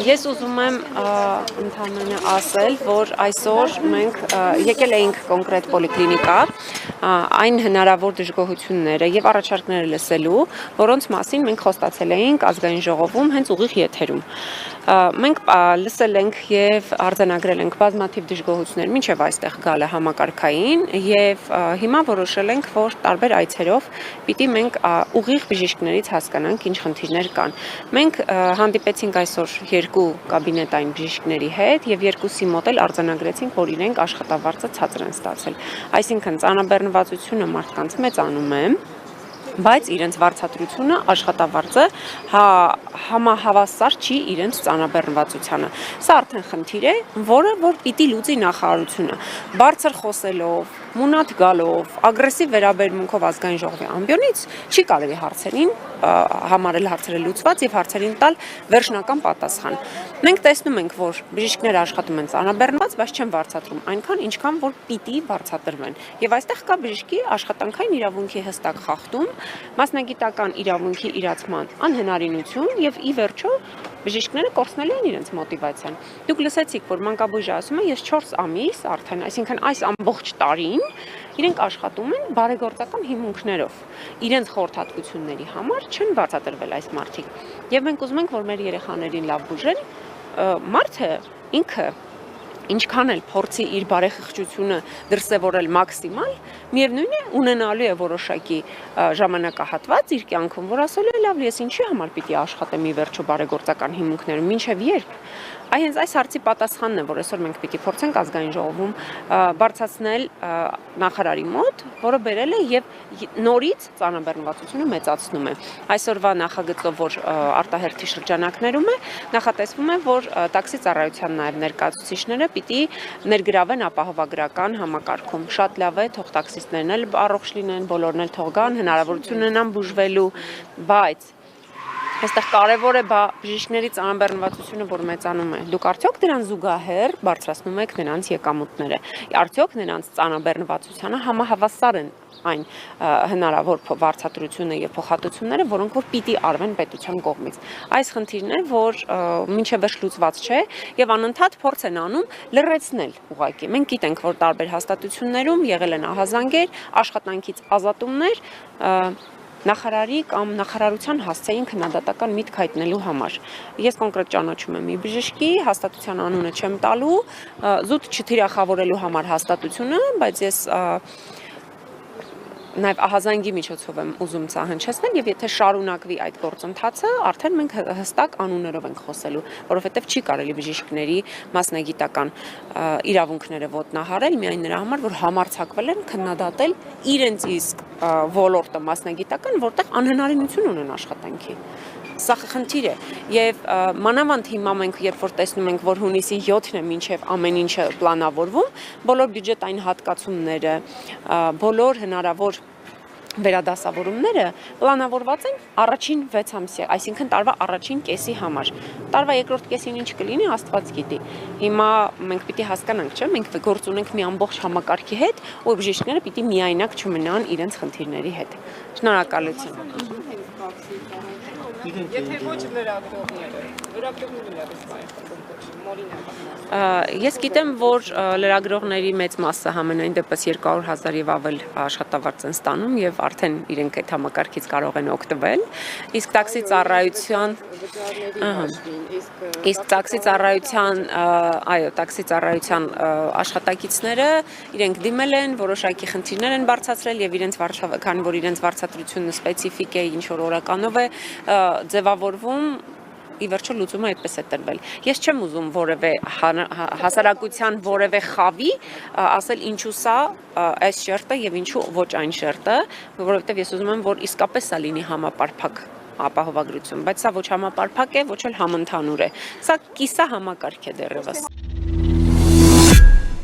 Ես ուզում եմ ընդհանրապես ասել, որ այսօր մենք եկել էինք կոնկրետ պոլիկլինիկա, այն հնարավոր դժգոհությունները եւ առաջարկները լսելու, որոնց մասին մենք խոստացել էինք ազգային ժողովում հենց ուղիղ եթերում։ Մենք լսել ենք եւ արձանագրել ենք բազմաթիվ դժգոհություններ մինչեւ այստեղ գալը համակարգային եւ հիմա որոշել ենք, որ տարբեր այցերով պիտի մենք ուղիղ բժիշկներից հասկանանք ինչ խնդիրներ կան։ Մենք հանդիպեցինք այսօր երկու կաբինետային բժիշկների հետ եւ երկուսի մոտ էլ արձանագրեցինք, որ իրենք աշխատավարձը ցածր են ստացել։ Այսինքն ծանրաբեռնվածությունը մարդկանց մեծանում է, բայց իրենց վարձատրությունը աշխատավարձը համահավասար չի իրենց ծանրաբեռնվածությանը։ Սա արդեն խնդիր է, որը պիտի լուծի նախարարությունը։ Բարձր խոսելով, մունատ գալով, ագրեսիվ վերաբերմունքով ազգային ժողովի ամբիոնից չի կարելի հարցերին համարել հարցերը լուծված եւ հարցերին տալ վերջնական պատասխան։ Մենք տեսնում ենք, որ բժիշկները աշխատում են ծանրաբեռնված, բայց չեն վարձատրում այնքան, ինչքան որ պիտի վարձատրվեն։ Եվ այստեղ կա բժշկի աշխատանքային իրավունքի հստակ խախտում, մասնագիտական իրավունքի իրացման անհնարինություն եւ ի վերջո բժիշկները կորցնել են իրենց մոտիվացիան։ Դուք լսեցիք, որ մանկաբույժը ասում է, ես 4 ամիս արդեն, այսինքն այս ամբողջ տարին իրենք աշխատում են բարեգործական հիմունքներով։ Իրենց խորհրդատվությունների համար չեն վարձատրվել այս մարդիկ։ Եվ մենք ուզում ենք, որ մեր երեխաներին լավ բուժեն, մարդը ինքը ինչքան էլ փորձի իր բարեխղճությունը դրսևորել մաքսիմալ, միևնույն է ունենալու է որոշակի ժամանակահատված իր կյանքում, որ ասել է լավ, ես ինչի համար պիտի աշխատեմ ի վերջո բարեգործական հիմունքներում, մինչև երբ։ Այս հարցի պատասխանն է, որ այսօր մենք պիտի փորձենք ազգային ժողովում բարձրացնել նախարարի մոտ, որը բերել է եւ նորից ծանրաբեռնվածությունը մեծացնում է։ Այսօրվա նախագծով, որ արտահերթի շրջանակներում է, նախատեսվում է, որ տաքսի ծառայության նաեւ ներկայացուցիչները պիտի ներգրավեն ապահովագրական համակարգում։ Շատ լավ է, թող տաքսիստներն էլ առողջ լինեն, բոլորն էլ թող գան, հնարավորություն ունենան բուժվելու, բայց այստեղ կարևոր է բժիշկների ծանրաբեռնվածությունը, որ մեծանում է։ Դուք արդյոք դրան զուգահեռ բարձրացնում եք նրանց եկամուտները։ Արդյոք նրանց ծանրաբեռնվածությանը համահավասար են այն հնարավոր վարձատրությունը եւ փոխհատուցումները, որոնք որ պիտի արվեն պետության կողմից։ Այս խնդիրն է, որ մինչև վերջ լուծված չէ եւ անընդհատ փորձ են անում լրացնել ուղղակի։ Մենք գիտենք, որ տարբեր հաստատություններում եղել են ահազանգեր, աշխատանքից ազատումներ, նախարարի կամ նախարարության հասցեին քննադատական միտք հայտնելու համար։ Ես կոնկրետ ճանաչում եմ մի բժշկի, հաստատության անունը չեմ տալու, զուտ չթիրախավորելու համար հաստատությունը, բայց ես նաև ահազանգի միջոցով եմ ուզում սա հնչեցնել եւ եթե շարունակվի այդ գործընթացը, արդեն մենք հստակ անուններով ենք խոսելու, որովհետեւ չի կարելի բժիշկների մասնագիտական իրավունքները ոտնահարել միայն նրա համար, որ համարձակվել են քննադատել իրենց իսկ ոլորտը մասնագիտական, որտեղ անհնարինություն ունեն աշխատանքի։ Սա խնդիր է եւ մանավանդ հիմա մենք երբ որ տեսնում ենք, որ հունիսի 7-ն է մինչեւ ամեն ինչը պլանավորվում, բոլոր բյուջետային հատկացումները, բոլոր հնարավոր վերադասավորումները պլանավորված են առաջին 6 ամսյա, այսինքն տարվա առաջին կեսի համար։ Տարվա երկրորդ կեսին ինչ կլինի, Աստված գիտի։ Հիմա մենք պիտի հասկանանք, չէ՞, մենք գործ ունենք մի ամբողջ համակարգի հետ, ու բժիշկները պիտի միայնակ չմնան իրենց խնդիրների հետ։ Շնորհակալություն։ Եթե ոչ լրագրողները Ես գիտեմ, որ լրագրողների մեծ մասը համենայն դեպս 200,000 եւ ավել աշխատավարձ են ստանում եւ արդեն իրենք այդ համակարգից կարող են օգտվել, իսկ տաքսի ծառայության աշխատակիցները իրենք դիմել են, որոշակի խնդիրներ են բարձրացրել եւ քանի որ իրենց վարձատրությունը սպეციფიկ է, ինչ որ օրականով է ձևավորվում, ի վերջո լուծումը այդպես է տրվել։ Ես չեմ ուզում որևէ հասարակության որևէ խավի ասել ինչու սա այս շերտը եւ ինչու ոչ այն շերտը, որովհետեւ ես ուզում եմ, որ իսկապես սա լինի համապարփակ ապահովագրություն, բայց սա ոչ համապարփակ է, ոչ էլ համընդհանուր է։ Սա կիսա համակարգ է դեռևս։